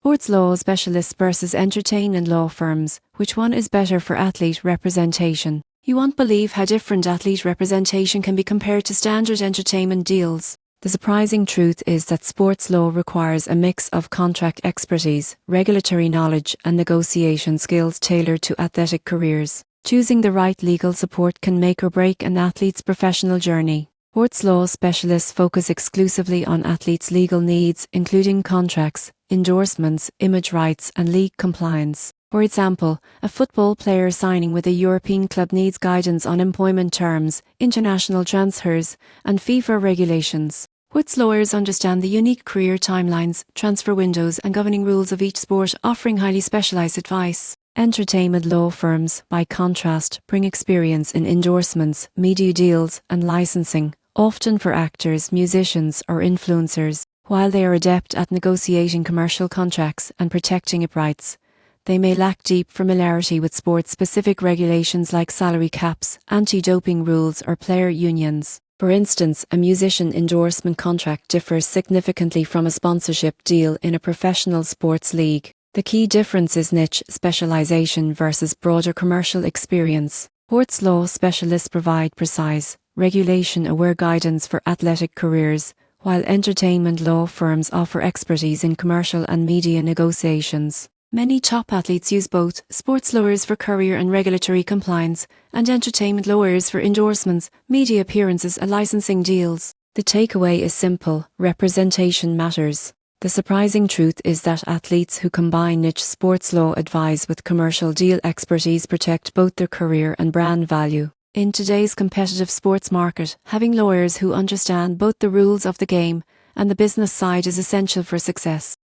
Sports law specialists versus entertainment law firms. Which one is better for athlete representation? You won't believe how different athlete representation can be compared to standard entertainment deals. The surprising truth is that sports law requires a mix of contract expertise, regulatory knowledge, and negotiation skills tailored to athletic careers. Choosing the right legal support can make or break an athlete's professional journey. Sports law specialists focus exclusively on athletes' legal needs, including contracts, endorsements, image rights, and league compliance. For example, a football player signing with a European club needs guidance on employment terms, international transfers, and FIFA regulations. Sports lawyers understand the unique career timelines, transfer windows, and governing rules of each sport, offering highly specialized advice. Entertainment law firms, by contrast, bring experience in endorsements, media deals, and licensing, often for actors, musicians, or influencers. While they are adept at negotiating commercial contracts and protecting IP rights, they may lack deep familiarity with sport-specific regulations like salary caps, anti-doping rules, or player unions. For instance, a musician endorsement contract differs significantly from a sponsorship deal in a professional sports league. The key difference is niche specialization versus broader commercial experience. Sports law specialists provide precise, regulation-aware guidance for athletic careers, while entertainment law firms offer expertise in commercial and media negotiations. Many top athletes use both: sports lawyers for career and regulatory compliance, and entertainment lawyers for endorsements, media appearances, and licensing deals. The takeaway is simple: representation matters. The surprising truth is that athletes who combine niche sports law advice with commercial deal expertise protect both their career and brand value. In today's competitive sports market, having lawyers who understand both the rules of the game and the business side is essential for success.